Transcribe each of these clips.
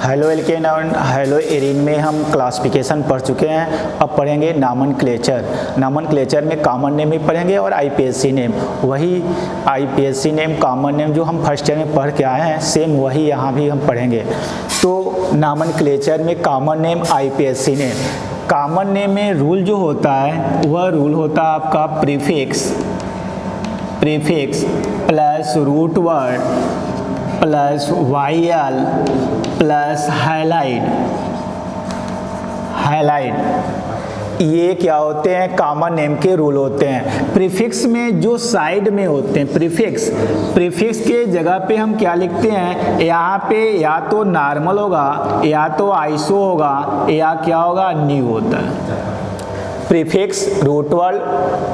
Halo alkane और hello arene में हम क्लासिफिकेशन पढ़ चुके हैं। अब पढ़ेंगे नामनक्लेचर। नामनक्लेचर में कॉमन नेम भी पढ़ेंगे और आईपीएससी नेम, वही आईपीएससी नेम कॉमन नेम जो हम फर्स्ट ईयर में पढ़ के आए हैं सेम वही यहाँ भी हम पढ़ेंगे। तो नामनक्लेचर में common name IUPAC name. Common name में रूल जो होता है वह रूल होता है आपका prefix plus root word plus vowel plus highlight. ये क्या होते हैं? कॉमन नेम के रूल होते हैं। प्रीफिक्स में जो साइड में होते हैं प्रीफिक्स के जगह पे हम क्या लिखते हैं? यहाँ पे या तो नॉर्मल होगा या तो आइसो होगा या क्या होगा, न्यू होता है। Prefix root word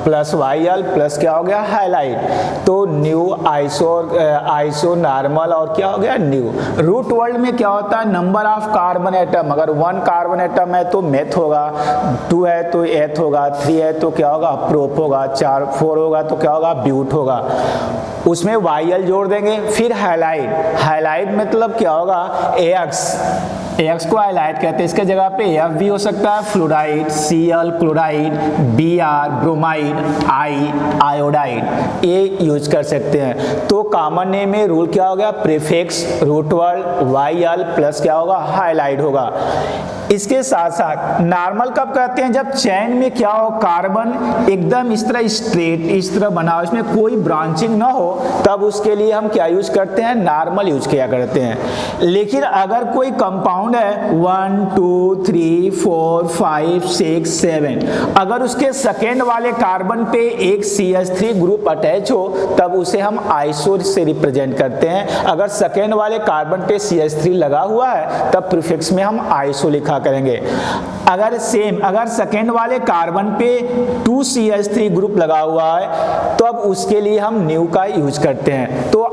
plus vowel plus क्या हो गया, हाईलाइट। तो न्यू, आइसो नॉर्मल और क्या हो गया, न्यू। रूट वर्ड में क्या होता है? Number of carbon atom. अगर 1 कार्बन एटम है तो मेथ होगा, 2 है तो एथ होगा, 3 है तो क्या होगा, प्रोप होगा, 4 होगा तो क्या होगा, ब्यूट होगा। उसमें वाइयल जोड़ देंगे। फिर हाईलाइट मतलब क्या होगा, एक्स को हाईलाइट कहते हैं। इसके जगह पे एफ भी हो सकता है, fluoride, Cl chloride, Br bromide, I iodide, ये यूज कर सकते हैं। तो कॉमन नेम में रूल क्या हो गया? प्रीफिक्स रूट वर्ड वाइयल प्लस क्या होगा, हाईलाइट होगा। इसके साथ साथ नॉर्मल कब कहते हैं? जब चैन में क्या हो, कार्बन एकदम इस तरह स्ट्रेट इस तरह बना हो, इसमें कोई ब्रांचिंग ना हो, तब उसके लिए हम क्या यूज करते हैं? नॉर्मल यूज किया करते हैं। लेकिन अगर कोई कंपाउंड है 1 2 3 4 5 6 7, अगर उसके सेकेंड वाले कार्बन पे एक CH3 ग्रुप अटैच हो तब उसे हम आइसो से रिप्रेजेंट करते हैं। अगर सेकेंड वाले कार्बन पे CH3 लगा हुआ है तब प्रीफिक्स में हम आइसो लिखा करेंगे। अगर सेकेंड वाले कार्बन पे 2 CH3 ग्रुप लगा हुआ है तो अब उसके लिए हम न्यू का यूज करते हैं। तो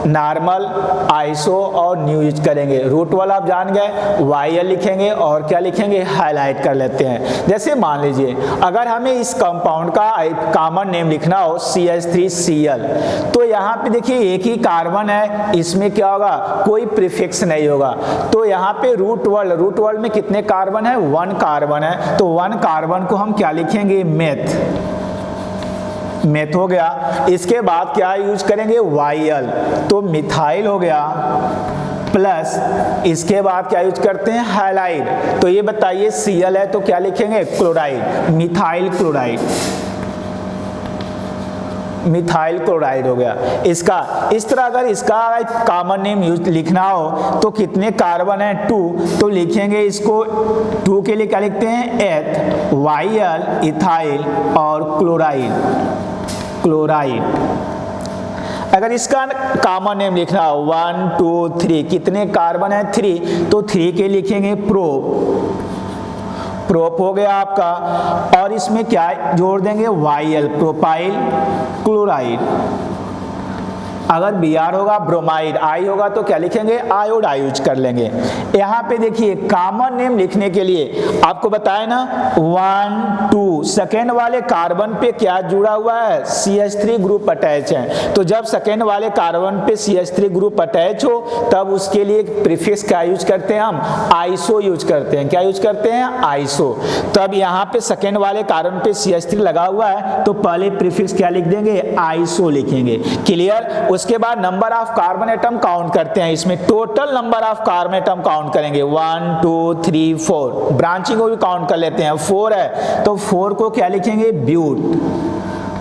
नॉर्मल, आइसो और न्यू यूज करेंगे। रूट वाला आप जान गए, वाइयल लिखेंगे और क्या लिखेंगे, हाईलाइट कर लेते हैं। जैसे मान लीजिए अगर हमें इस कंपाउंड का कॉमन नेम लिखना हो CH3Cl, तो यहाँ पे देखिए एक ही कार्बन है, इसमें क्या होगा, कोई प्रीफिक्स नहीं होगा। तो यहाँ पे रूट वर्ड में कितने कार्बन है? 1 कार्बन है। तो 1 कार्बन को हम क्या लिखेंगे, मेथ हो गया। इसके बाद क्या यूज करेंगे, वाइयल, तो मिथाइल हो गया। प्लस इसके बाद क्या यूज करते हैं, हाईलाइट। तो ये बताइए Cl है तो क्या लिखेंगे, क्लोराइड, मिथाइल क्लोराइड हो गया। इसका इस तरह अगर इसका कॉमन नेम यूज लिखना हो तो कितने कार्बन है, 2, तो लिखेंगे इसको 2 के लिए क्या लिखते हैं, एथ, वाइयल, इथाइल और क्लोराइड। अगर इसका कॉमन नेम लिखना हो 1 2 3, कितने कार्बन है, 3, तो 3 के लिखेंगे प्रोप हो गया आपका। और इसमें क्या जोड़ देंगे, वाइयल, प्रोपाइल क्लोराइड। अगर Br होगा ब्रोमाइड, I होगा तो क्या लिखेंगे, आयोडाइड यूज कर लेंगे। यहाँ पे देखिए कॉमन नेम लिखने के लिए आपको बताया ना 1 2, सेकेंड वाले कार्बन पे क्या जुड़ा हुआ है, CH3 ग्रुप अटैच है। तो जब सेकेंड वाले कार्बन पे CH3 ग्रुप अटैच हो तब उसके लिए प्रीफिक्स क्या यूज करते हैं, हम आइसो यूज करते हैं। क्या यूज करते हैं, आइसो। तब यहाँ पे सेकेंड वाले कार्बन पे CH3 लगा हुआ है तो पहले प्रीफिक्स क्या लिख देंगे, आइसो लिखेंगे। क्लियर? उसके बाद number of carbon atom count करते हैं। इसमें total number of carbon atom count करेंगे 1 2 3 4। ब्रांचिंग को भी काउंट कर लेते हैं, 4 है तो 4 को क्या लिखेंगे, ब्यूट।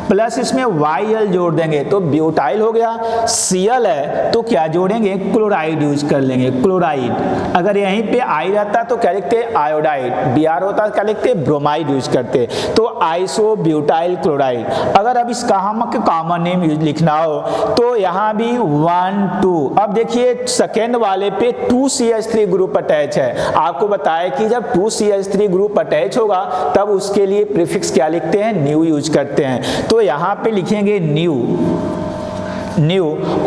प्लस इसमें वाइयल जोड़ देंगे तो ब्यूटाइल हो गया। Cl है तो क्या जोड़ेंगे, क्लोराइड यूज कर लेंगे, क्लोराइड। अगर यहीं पे I रहता तो क्या लिखते, आयोडाइड। Br होता तो क्या लिखते, ब्रोमाइड यूज करते। तो आइसो ब्यूटाइल क्लोराइड। अगर अब इसका हम कॉमन नेम लिखना हो तो यहाँ भी 1 2। अब देखिए सेकेंड वाले पे 2 CH3 ग्रुप अटैच है। आपको बताया कि जब 2 CH3 ग्रुप अटैच होगा तब उसके लिए प्रीफिक्स क्या लिखते हैं, न्यू यूज करते हैं। तो यहाँ पे लिखेंगे न्यू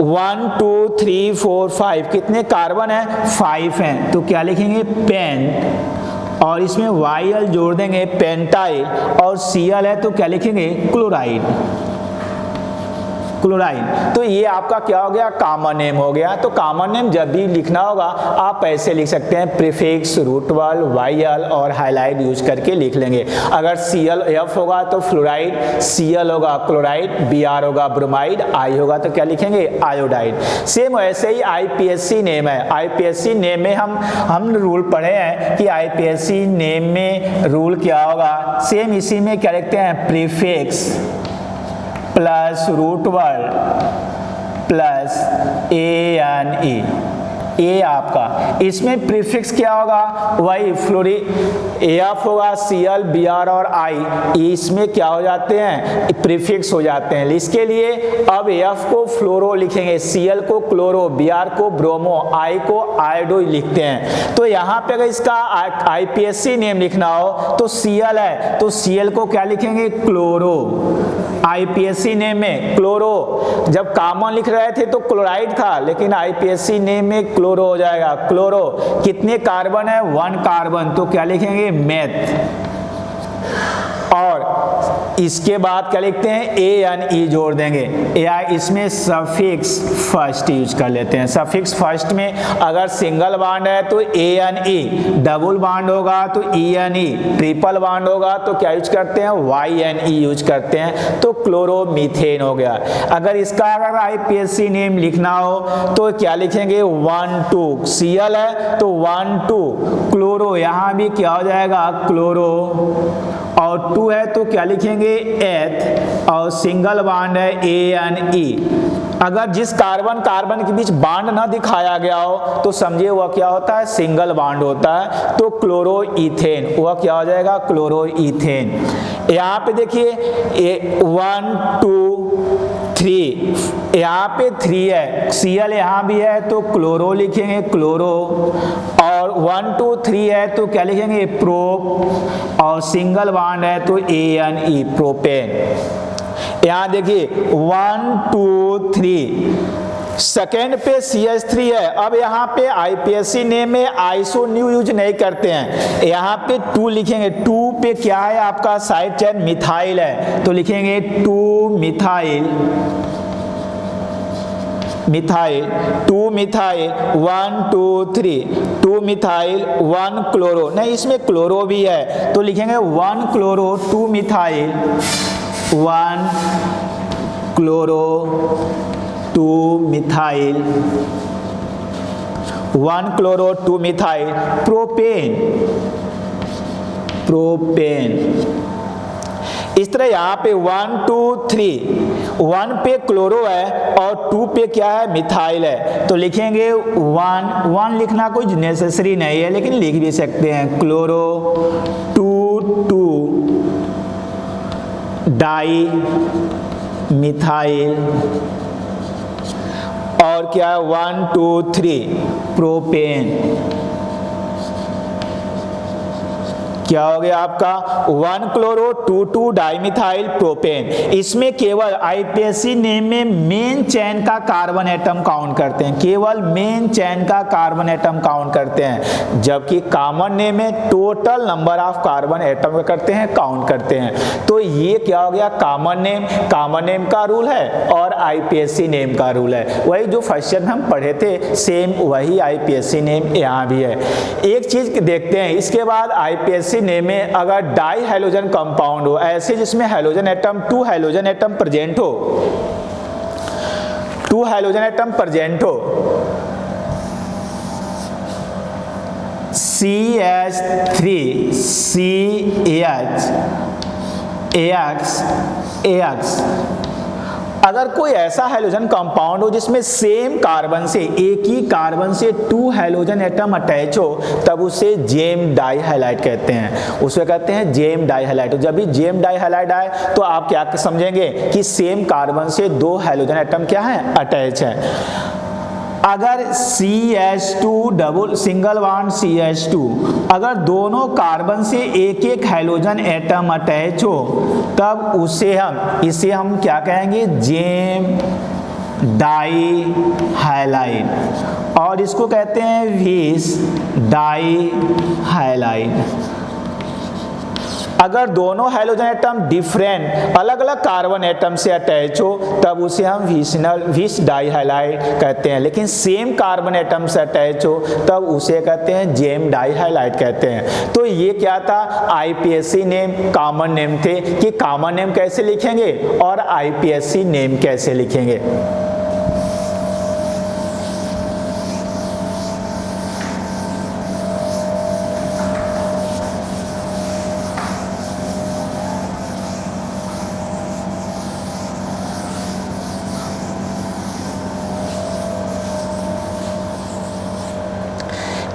1 2 3 4 5, कितने कार्बन है, 5 हैं। तो क्या लिखेंगे, पेंट, और इसमें वाइयल जोड़ देंगे, पेंटाइल। और Cl है तो क्या लिखेंगे, क्लोराइन। तो ये आपका क्या हो गया, कॉमन नेम हो गया। तो कॉमन नेम जब भी लिखना होगा आप ऐसे लिख सकते हैं, प्रीफिक्स, रूट वर्ड, वाई-एल और हाईलाइट यूज करके लिख लेंगे। अगर ClF होगा तो फ्लोराइड, Cl होगा क्लोराइड, Br होगा ब्रोमाइड, I होगा तो क्या लिखेंगे, आयोडाइड। सेम वैसे ही IPSC नेम है। IPSC नेम में हम रूल पढ़े हैं कि IPSC नेम में रूल क्या होगा, सेम इसी में क्या लिखते हैं, prefix plus root word plus ANE। ये आपका इसमें प्रीफिक्स क्या होगा, वही फ्लोरी AF होगा, Cl, Br और I, इसमें क्या हो जाते हैं, प्रीफिक्स हो जाते हैं। इसके लिए अब AF को फ्लोरो लिखेंगे, Cl को क्लोरो, Br को ब्रोमो, I को आयोडो लिखते हैं। तो यहाँ पे अगर इसका IPSC नेम लिखना हो तो Cl है तो Cl को क्या लिखेंगे, क्लोरो। IPSC नेम में क्लोरो, जब कॉमन लिख रहे थे तो क्लोराइड था, लेकिन IPSC नेम में क्लोरो हो जाएगा। क्लोरो कितने कार्बन है, 1 कार्बन, तो क्या लिखेंगे, मेथ। और इसके बाद क्या लिखते हैं, ANE जोड़ देंगे। इसमें सफिक्स फर्स्ट यूज कर लेते हैं। सफिक्स फर्स्ट में अगर सिंगल बॉन्ड है तो ANE, डबल बॉन्ड होगा तो ENE, ट्रिपल बॉन्ड होगा तो क्या यूज करते हैं, YNE यूज करते हैं। तो क्लोरोमीथेन हो गया। अगर इसका अगर IPSC नेम लिखना हो तो क्या लिखेंगे, 1,2, Cl है तो 1,2 क्लोरो, यहाँ भी क्या हो जाएगा, क्लोरो, और 2 है तो क्या लिखेंगे, एथ, और सिंगल बॉन्ड है ANE। अगर जिस कार्बन के बीच बॉन्ड ना दिखाया गया हो तो समझिए वह क्या होता है, सिंगल बॉन्ड होता है। तो क्लोरोईथेन, वह क्या हो जाएगा, क्लोरोईथेन। यहाँ पे देखिए 1, 2, 3, यहाँ पे 3 है, Cl यहाँ भी है तो क्लोरो लिखेंगे, क्लोरो, और 1, 2, 3 है तो क्या लिखेंगे, प्रोप, और सिंगल बॉन्ड है तो ANE, प्रोपेन। यहाँ देखिए 1, 2, 3, सेकेंड पे CH3 है। अब यहाँ पे IPSC नेम में आइसो न्यू यूज नहीं करते हैं, यहाँ पे 2 लिखेंगे। 2 पे क्या है आपका, साइड चेन मिथाइल है तो लिखेंगे 2 मिथाइल, 2 मिथाइल, 1, 2, 3, 2 मिथाइल, 1 क्लोरो, नहीं इसमें क्लोरो भी है तो लिखेंगे 1 chloro, 2 methyl, 1 chloro, 2 methyl, 1 chloro, 2 methyl, propane, इस तरह यहाँ पे 1, 2, 3, 1 पे क्लोरो है और 2 पे क्या है, मिथाइल है तो लिखेंगे 1 लिखना कोई नेसेसरी नहीं है लेकिन लिख भी सकते हैं, क्लोरो, 2 डाई मिथाइल, और क्या है 1, 2, 3 प्रोपेन। क्या हो गया आपका, 1 क्लोरो, 2 डाइमिथाइल प्रोपेन। इसमें केवल IPSC नेम में मेन चेन का कार्बन एटम काउंट करते हैं, केवल मेन चेन का कार्बन एटम काउंट करते हैं, जबकि कॉमन नेम में total number of carbon atom करते हैं, काउंट करते हैं। तो ये क्या हो गया, कॉमन नेम का रूल है और IPSC नेम का रूल है। वही जो फर्स्ट ईयर हम पढ़े थे सेम वही IPSC नेम यहाँ भी है। एक चीज देखते हैं इसके बाद, IPSC नेम में अगर डाई हैलोजन कंपाउंड हो, ऐसे जिसमें halogen atom 2 halogen atom present हो, 2 हैलोजन एटम प्रेजेंट हो, CH3 CH AX, अगर कोई ऐसा हैलोजन कंपाउंड हो जिसमें सेम कार्बन से, एक ही कार्बन से 2 हैलोजन एटम अटैच हो, तब उसे जेम डाई हैलाइड कहते हैं, उसे कहते हैं जेम डाई हैलाइड। जब भी जेम डाई हैलाइड आए तो आप क्या समझेंगे कि सेम कार्बन से 2 हैलोजन एटम क्या है, अटैच है। अगर CH2 double single bond CH2, अगर दोनों कार्बन से एक एक हैलोजन एटम अटैच हो तब इसे हम क्या कहेंगे, जेम डाई हैलाइड, और इसको कहते हैं विस डाई हैलाइड। अगर दोनों हाइड्रोजन एटम डिफरेंट अलग अलग कार्बन एटम से अटैच हो तब उसे हम विस डाइहाइलाइड कहते हैं, लेकिन सेम कार्बन एटम से अटैच हो तब उसे कहते हैं जेम डाइहाइलाइड कहते हैं। तो ये क्या था, आईपीएससी नेम कॉमन नेम थे कि कॉमन नेम कैसे लिखेंगे और आईपीएससी नेम कैसे लिखेंगे।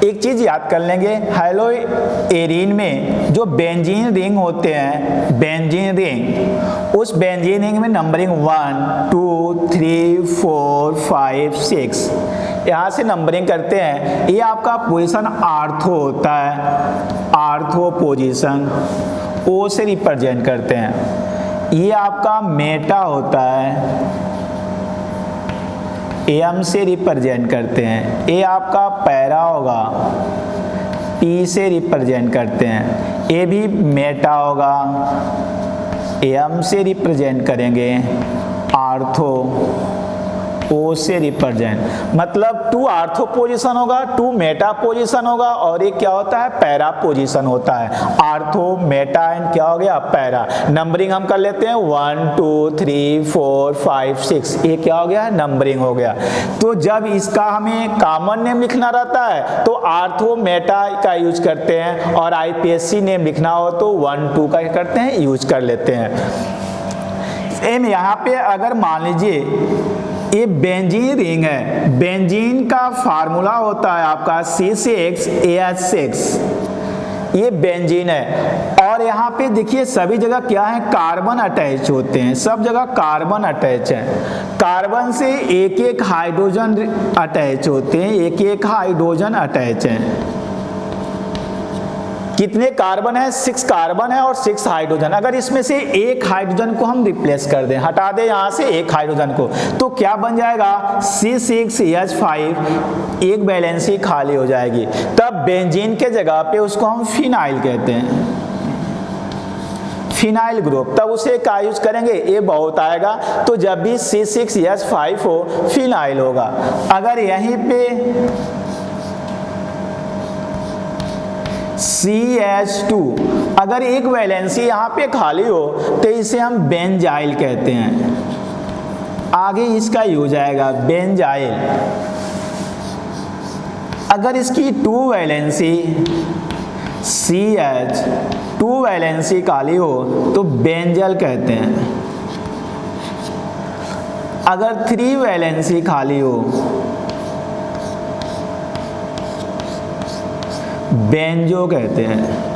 एक चीज याद कर लेंगे, हैलोएरीन में जो बेंजीन रिंग होते हैं, बेंजीन रिंग, उस बेंजीन रिंग में नंबरिंग 1 2 3 4 5 6 यहाँ से नंबरिंग करते हैं। ये आपका पोजीशन आर्थो होता है, आर्थो पोजीशन ओ से रिप्रेजेंट करते हैं। ये आपका मेटा होता है, एम से रिप्रेजेंट करते हैं। ए आपका पैरा होगा, पी से रिप्रेजेंट करते हैं। ए भी मेटा होगा, एम से रिप्रेजेंट करेंगे। आर्थो ओ से रिप्रेजेंट, मतलब 2 आर्थो पोजीशन होगा, 2 मेटा पोजीशन होगा और एक क्या होता है, पैरा पोजीशन होता है। आर्थो मेटा एंड क्या हो गया, पैरा। नंबरिंग हम कर लेते हैं 1 2 3 4 5 6, ये क्या हो गया, नंबरिंग हो गया। तो जब इसका हमें कॉमन नेम लिखना रहता है तो आर्थो मेटा का यूज करते हैं और आईपीएससी नेम लिखना हो तो 1 2 का करते हैं, यूज कर लेते हैं। एम यहाँ पे अगर मान लीजिए ये बेंजीन रिंग है, बेंजीन का फार्मूला होता है आपका C6H6, ये बेंजीन है। और यहाँ पे देखिए सभी जगह क्या है, कार्बन अटैच होते हैं, सब जगह कार्बन अटैच है। कार्बन से एक एक हाइड्रोजन अटैच होते हैं, एक एक हाइड्रोजन अटैच है। कितने कार्बन है, 6 कार्बन है और 6 हाइड्रोजन। अगर इसमें से एक हाइड्रोजन को हम रिप्लेस कर दें, हटा दें यहाँ से एक हाइड्रोजन को, तो क्या बन जाएगा, C6H5, एक वैलेंसी खाली हो जाएगी। तब बेंजीन के जगह पे उसको हम फिनाइल कहते हैं, फिनाइल ग्रुप। तब उसे क्या यूज करेंगे, ये बहुत आएगा, तो जब भी C6H5 हो फिनाइल होगा। अगर यहीं पे CH2, अगर एक वैलेंसी यहाँ पे खाली हो तो इसे हम बेंजाइल कहते हैं, आगे इसका यूज आएगा बेंजाइल। अगर इसकी 2 वैलेंसी CH, 2 वैलेंसी खाली हो तो बेंजल कहते हैं। अगर 3 वैलेंसी खाली हो बेंजो कहते हैं।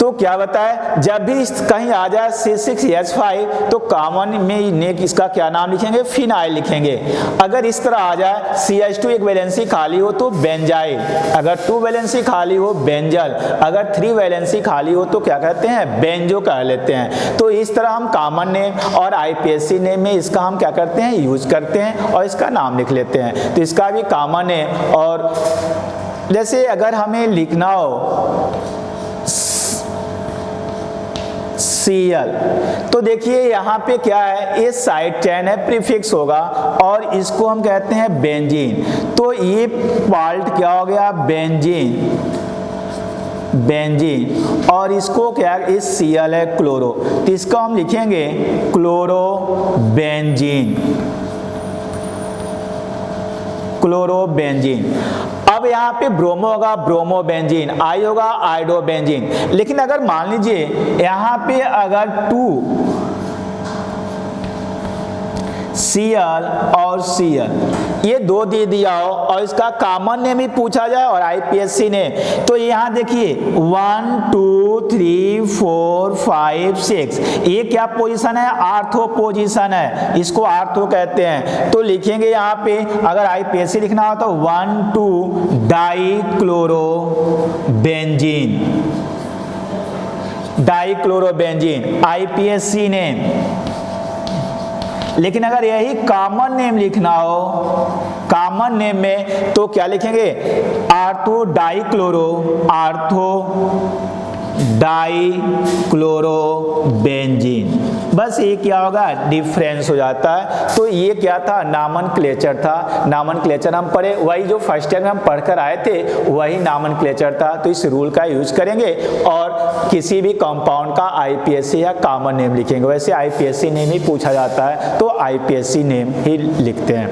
तो क्या बताए, जब भी कहीं आ जाए C6H5 तो कॉमन में नेक इसका क्या नाम लिखेंगे, फिनाइल लिखेंगे। अगर इस तरह आ जाए CH2 एक वैलेंसी खाली हो तो बेंजाइल, अगर 2 वैलेंसी खाली हो बेंजल, अगर 3 वैलेंसी खाली हो तो क्या कहते हैं, बेंजो कह लेते हैं। तो इस तरह हम कॉमन नेम और आईपीएससी नेम में इसका हम क्या करते हैं, यूज करते हैं और इसका नाम लिख लेते हैं। तो इसका भी कॉमन नेम। और जैसे अगर हमें लिखना हो Cl, तो देखिए यहाँ पे क्या है, ये साइड चेन है, प्रीफिक्स होगा और इसको हम कहते हैं बेंजीन। तो ये पार्ट क्या हो गया, बेंजीन, बेंजीन। और इसको क्या है, इस Cl है क्लोरो, तो इसको हम लिखेंगे क्लोरो बेंजीन, क्लोरोबेंजीन। अब यहाँ पे ब्रोमो होगा ब्रोमोबेंजीन, आई होगा आइडोबेंजीन। लेकिन अगर मान लीजिए यहाँ पे अगर 2 Cl और Cl ये 2 दे दिया हो और इसका कॉमन नेम भी पूछा जाए और आईपीएससी ने, तो यहाँ देखिए 1 2 3 4 5 6, ये क्या पोजीशन है, आर्थो पोजीशन है, इसको आर्थो कहते हैं। तो लिखेंगे यहाँ पे, अगर आईपीएससी लिखना हो तो 1 2 डाइक्लोरोबेंजीन, डाइक्लोरोबेंजीन आईपीएससी नेम। लेकिन अगर यही कॉमन नेम लिखना हो, कॉमन नेम में तो क्या लिखेंगे, आर्थो डाइक्लोरो, आर्थो डाइक्लोरोबेंजीन। बस ये क्या होगा, डिफरेंस हो जाता है। तो ये क्या था, नॉमेनक्लेचर था। नॉमेनक्लेचर हम पढ़े, वही जो फर्स्ट ईयर में हम पढ़कर आए थे वही नॉमेनक्लेचर था। तो इस रूल का यूज करेंगे और किसी भी कंपाउंड का आईपीएससी या कॉमन नेम लिखेंगे। वैसे आईपीएससी नेम ही पूछा जाता है तो आईपीएससी नेम ही लिखते हैं।